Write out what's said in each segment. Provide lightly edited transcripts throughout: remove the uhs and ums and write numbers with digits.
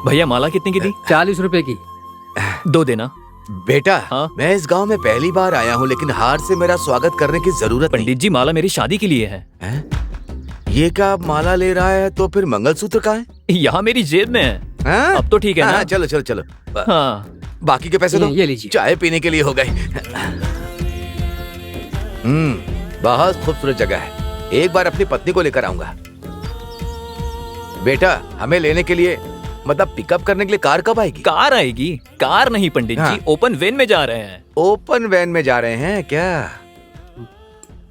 भैया माला कितने की दी? 40 रुपए की। 2 देना। बेटा हाँ? मैं इस गांव में पहली बार आया हूँ, लेकिन हार से मेरा स्वागत करने की जरूरत नहीं। पंडित जी माला मेरी शादी के लिए है। ये क्या माला ले रहा है? तो फिर मंगलसूत्र कहाँ है? यहाँ मेरी जेब में है। हाँ? अब तो ठीक है ना? हाँ, चलो चलो चलो। हाँ। बाकी के पैसे दो। ये लीजिए। चाय पीने के लिए हो गए। बहुत खूबसूरत जगह है, एक बार अपनी पत्नी को लेकर आऊंगा। बेटा हमें लेने के लिए, मतलब पिकअप करने के लिए कार कब आएगी? कार आएगी? कार नहीं पंडित हाँ। जी, ओपन वैन में जा रहे हैं। ओपन वैन में जा रहे हैं क्या?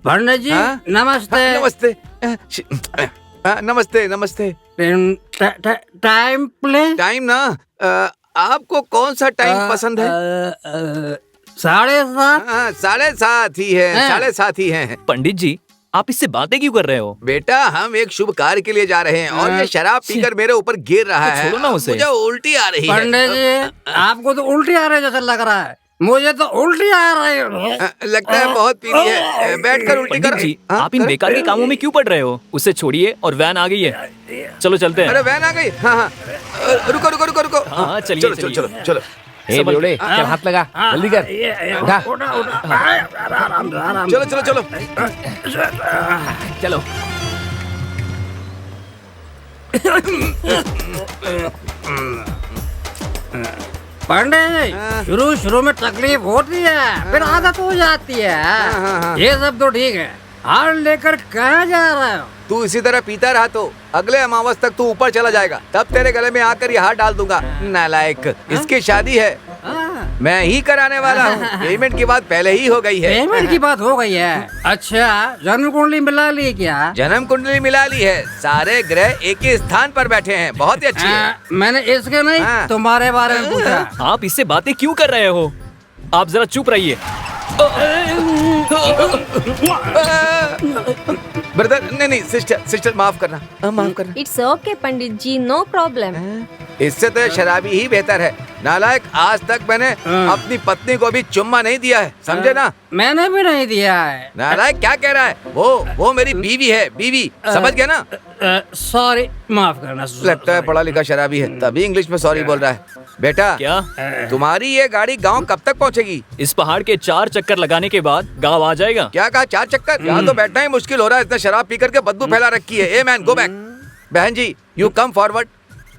पंडित जी हाँ? नमस्ते। हाँ, नमस्ते। नमस्ते नमस्ते। Time please. टाइम ना, आपको कौन सा टाइम पसंद है? 7:30। 7:30 ही है। हाँ। 7:30 ही है। पंडित जी आप इससे बातें क्यों कर रहे हो? बेटा हम एक शुभ कार्य के लिए जा रहे हैं और ये शराब पीकर मेरे ऊपर गिर रहा है। छोड़ो ना उसे। मुझे उल्टी आ रही है। पंडित जी आपको तो उल्टी आ रही है जैसा लग रहा है, मुझे तो उल्टी आ रही है। लगता है बहुत पी ली है। बैठकर उल्टी पंडित कर। जी हाँ, आप इन कर। बेकार के कामों में क्यों पड़ रहे हो? उसे छोड़िए और वैन आ गई है, चलो चलते हैं। अरे वैन आ गई। हाँ हाँ, रुको रुको रुको रुको। हाँ, चलिए, चलो चलो चलिए। चलो चलो। ए बेवड़े, क्या हाथ लगा? जल्दी कर। उठा। आराम। चलो चलो चलो। चलो। पंडित जी शुरू में तकलीफ होती है, फिर आदत हो जाती है। ये सब तो ठीक है, हार लेकर कहाँ जा रहे हो? तू इसी तरह पीता रहा तो अगले अमावस तक तू ऊपर चला जाएगा, तब तेरे गले में आकर ये हाथ डाल दूंगा। नालायक, इसकी शादी है, मैं ही कराने वाला हूँ। पेमेंट की बात पहले ही हो गई है। पेमेंट की बात हो गई है? अच्छा जन्म कुंडली मिला ली क्या? जन्म कुंडली मिला ली है, सारे ग्रह एक ही स्थान पर बैठे हैं, बहुत ही अच्छी है। मैंने इसके नहीं हाँ। तुम्हारे बारे में पूछा। आप इससे बातें क्यों कर रहे हो? आप जरा चुप रहिए। ब्रदर नहीं सिस्टर माफ करना, माफ करना। It's okay Pandit ji, no problem. इससे तो शराबी ही बेहतर है। नालायक, आज तक मैंने अपनी पत्नी को भी चुम्मा नहीं दिया है, समझे ना? मैंने भी नहीं दिया है। नालायक क्या कह रहा है? वो मेरी बीवी है, बीवी, समझ गया ना? सॉरी, माफ करना। लगता है पढ़ा लिखा शराबी है, तभी इंग्लिश में सॉरी बोल रहा है। बेटा क्या? तुम्हारी ये गाड़ी गांव कब तक पहुंचेगी? इस पहाड़ के 4 चक्कर लगाने के बाद गाँव आ जाएगा। क्या कहा? 4 चक्कर? यहाँ तो बैठना ही मुश्किल हो रहा है, इतना शराब पी करके बदबू फैला रखी है। A man, go back. बहन जी यू कम फॉरवर्ड।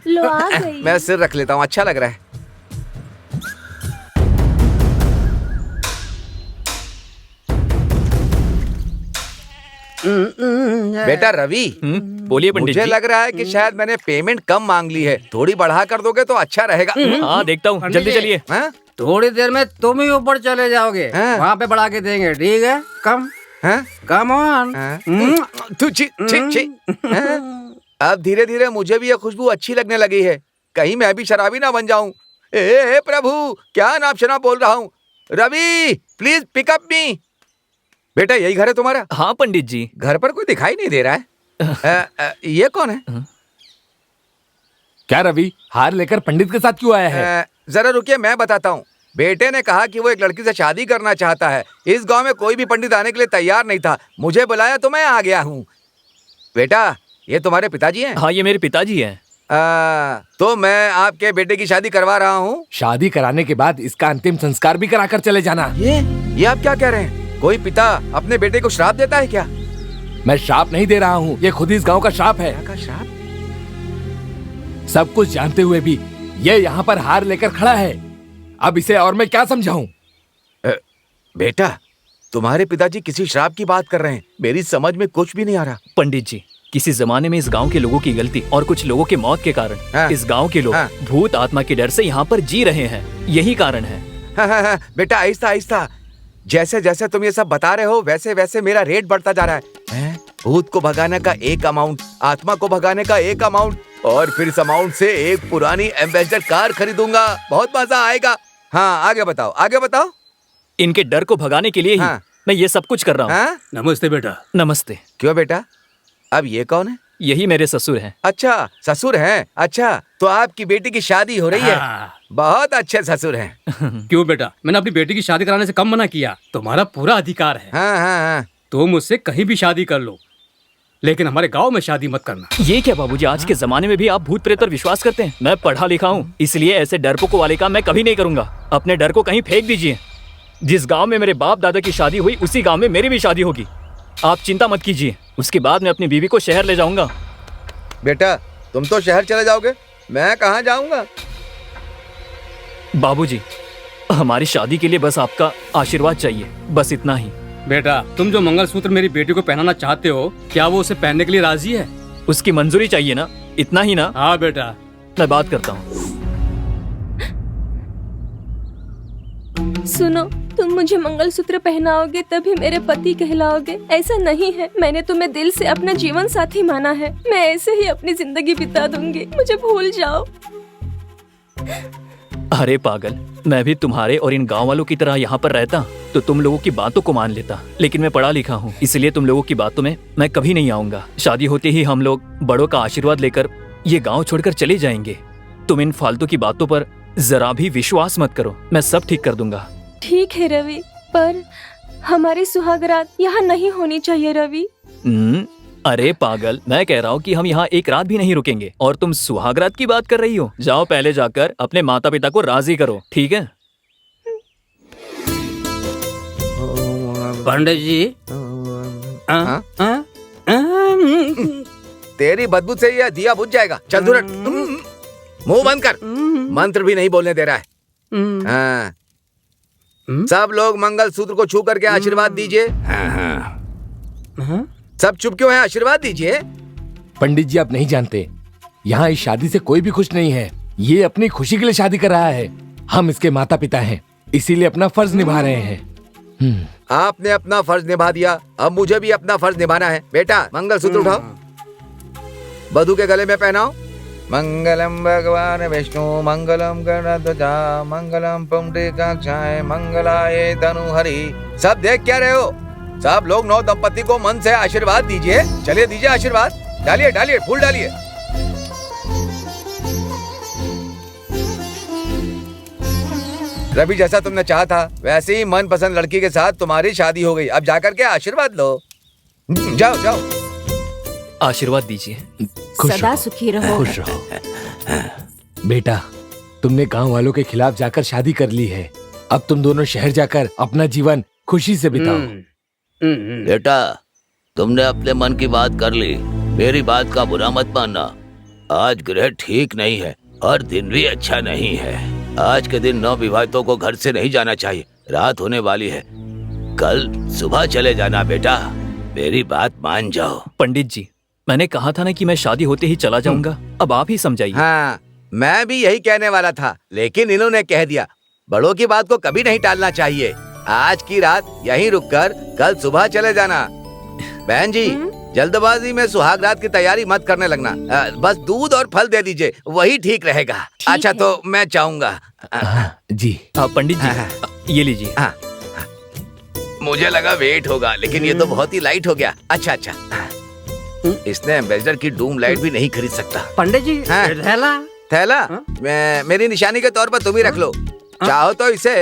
लो आ गई। मैं सिर रख लेता हूँ, अच्छा लग रहा है। बेटा रवि, बोलिए पंडित मुझे जी। लग रहा है कि शायद मैंने पेमेंट कम मांग ली है, थोड़ी बढ़ा कर दोगे तो अच्छा रहेगा। हाँ देखता हूँ, जल्दी चलिए। हाँ? थोड़ी देर में तुम ही ऊपर चले जाओगे, हाँ। वहाँ पे बढ़ा के देंगे, ठीक है? कम हाँ? Come on. हाँ? तू छी छी छी। हाँ? अब धीरे धीरे मुझे भी ये खुशबू अच्छी लगने लगी है, कहीं मैं भी शराबी ना बन जाऊं। ए प्रभु, क्या नाप शनाप बोल रहा हूँ। रवि प्लीज पिकअप मी। बेटा यही घर है तुम्हारा? हाँ पंडित जी। घर पर कोई दिखाई नहीं दे रहा है। ये कौन है? क्या रवि, हार लेकर पंडित के साथ क्यों आया है? जरा रुकिए, मैं बताता हूँ। बेटे ने कहा कि वो एक लड़की से शादी करना चाहता है। इस गांव में कोई भी पंडित आने के लिए तैयार नहीं था, मुझे बुलाया तो मैं आ गया हूँ। बेटा ये तुम्हारे पिताजी हैं? हाँ ये मेरे पिताजी हैं। तो मैं आपके बेटे की शादी करवा रहा हूँ। शादी कराने के बाद इसका अंतिम संस्कार भी कराकर चले जाना। ये आप क्या कह रहे हैं? कोई पिता अपने बेटे को श्राप देता है क्या? मैं श्राप नहीं दे रहा हूँ, ये खुद इस गांव का श्राप है। क्या का श्राप? सब कुछ जानते हुए भी ये यहाँ पर हार लेकर खड़ा है। अब इसे और मैं क्या समझाऊं? बेटा तुम्हारे पिताजी किसी श्राप की बात कर रहे हैं, मेरी समझ में कुछ भी नहीं आ रहा। पंडित जी किसी जमाने में इस गांव के लोगों की गलती और कुछ लोगों की मौत के कारण हाँ। इस गांव के लोग हाँ। भूत आत्मा के डर से यहाँ पर जी रहे हैं, यही कारण है। हाँ, बेटा आहिस्ता आहिस्ता, जैसे जैसे तुम ये सब बता रहे हो वैसे वैसे मेरा रेट बढ़ता जा रहा है। भूत को भगाने का एक अमाउंट, आत्मा को भगाने का एक अमाउंट, और फिर इस अमाउंट से एक पुरानी एम्बेसडर कार खरीदूंगा, बहुत मजा आएगा। हाँ आगे बताओ, आगे बताओ। इनके डर को भगाने के लिए ही हाँ। मैं ये सब कुछ कर रहा हूँ। हाँ? नमस्ते बेटा। नमस्ते। क्यों बेटा, अब ये कौन है? यही मेरे ससुर हैं। अच्छा ससुर हैं। अच्छा तो आपकी बेटी की शादी हो रही है? बहुत अच्छे ससुर हैं। क्यों बेटा, मैंने अपनी बेटी की शादी कराने से कम मना किया? तुम्हारा पूरा अधिकार है, हाँ हाँ हाँ। तुम मुझसे कहीं भी शादी कर लो, लेकिन हमारे गांव में शादी मत करना। ये क्या बाबूजी, आज के जमाने में भी आप भूत प्रेत पर विश्वास करते हैं? मैं पढ़ा लिखा हूँ, इसलिए ऐसे डरपोकों वाले काम मैं कभी नहीं करूंगा। अपने डर को कहीं फेंक दीजिए। जिस गांव में मेरे बाप दादा की शादी हुई, उसी गांव में मेरी भी शादी होगी। आप चिंता मत कीजिए। उसके बाद मैं अपनी बीवी को शहर ले जाऊंगा। बेटा तुम तो शहर चले जाओगे, मैं कहाँ जाऊंगा? बाबूजी, हमारी शादी के लिए बस आपका आशीर्वाद चाहिए, बस इतना ही। बेटा, तुम जो मंगलसूत्र मेरी बेटी को पहनाना चाहते हो, क्या वो उसे पहनने के लिए राजी है? उसकी मंजूरी चाहिए ना, इतना ही ना? हाँ बेटा। मैं बात करता हूँ। सुनो, तुम मुझे मंगलसूत्र पहनाओगे तभी मेरे पति कहलाओगे, ऐसा नहीं है। मैंने तुम्हें दिल से अपना जीवन साथी माना है। मैं ऐसे ही अपनी जिंदगी बिता दूंगी, मुझे भूल जाओ। अरे पागल, मैं भी तुम्हारे और इन गांव वालों की तरह यहाँ पर रहता तो तुम लोगों की बातों को मान लेता, लेकिन मैं पढ़ा लिखा हूँ, इसलिए तुम लोगों की बातों में मैं कभी नहीं आऊंगा। शादी होते ही हम लोग बड़ों का आशीर्वाद लेकर ये गांव छोड़कर चले जाएंगे। तुम इन फालतू की बातों पर जरा भी विश्वास मत करो, मैं सब ठीक कर दूंगा। ठीक है रवि, पर हमारी सुहागरात यहाँ नहीं होनी चाहिए रवि। अरे पागल, मैं कह रहा हूँ कि हम यहाँ एक रात भी नहीं रुकेंगे और तुम सुहागरात की बात कर रही हो। जाओ पहले जाकर अपने माता पिता को राजी करो, ठीक है? पंडित जी, तेरी बदबू से यह दिया बुझ जाएगा। चल दूर हट। मुंह बंद कर, मंत्र भी नहीं बोलने दे रहा है। हाँ। सब लोग मंगलसूत्र को छू करके आशीर्वाद दीजिए। सब चुप क्यों है? आशीर्वाद दीजिए। पंडित जी, आप नहीं जानते, यहाँ इस शादी से कोई भी खुश नहीं है। ये अपनी खुशी के लिए शादी कर रहा है। हम इसके माता पिता हैं, इसीलिए अपना फर्ज निभा रहे हैं। आपने अपना फर्ज निभा दिया, अब मुझे भी अपना फर्ज निभाना है। बेटा मंगलसूत्र उठाओ, वधू के गले में पहनाओ। मंगलम भगवान विष्णु मंगलम गणध्वजा मंगलम पुंडरीकाक्षाय मंगलाय तनुहरि। सब देख क्या रहे हो? सब लोग नौ दंपति को मन से आशीर्वाद दीजिए। चलिए दीजिए आशीर्वाद। डालिए डालिए, फूल डालिए। रवि, जैसा तुमने चाहा था वैसे ही मनपसंद लड़की के साथ तुम्हारी शादी हो गई। अब जाकर के आशीर्वाद लो। जाओ जाओ। आशीर्वाद दीजिए। सदा सुखी रहो। खुश रहो। बेटा, तुमने गांव वालों के खिलाफ जाकर शादी कर ली है। अब तुम दोनों शहर जाकर अपना जीवन खुशी से बिताओ। बेटा, तुमने अपने मन की बात कर ली, मेरी बात का बुरा मत मानना। आज ग्रह ठीक नहीं है और दिन भी अच्छा नहीं है। आज के दिन नवविवाहितों को घर से नहीं जाना चाहिए। रात होने वाली है, कल सुबह चले जाना। बेटा, मेरी बात मान जाओ। पंडित जी, मैंने कहा था ना कि मैं शादी होते ही चला जाऊंगा। अब आप ही समझाइए। हाँ, मैं भी यही कहने वाला था, लेकिन इन्होंने कह दिया। बड़ों की बात को कभी नहीं टालना चाहिए। आज की रात यहीं रुककर कल सुबह चले जाना। बहन जी, जल्दबाजी में सुहागरात की तैयारी मत करने लगना। बस दूध और फल दे दीजिए, वही ठीक रहेगा। अच्छा है। तो मैं चाहूंगा। जी। पंडित जी, ये लीजिए। मुझे लगा वेट होगा, लेकिन ये तो बहुत ही लाइट हो गया। अच्छा अच्छा। इसने एम्बेसडर की डूम लाइट भी नहीं खरीद सकता। पंडित जी, हाँ। थैला। थैला मेरी निशानी के तौर पर तुम ही रख लो। चाहो तो इसे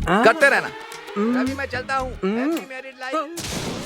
करते रहना। अभी मैं चलता हूँ। Happy married life।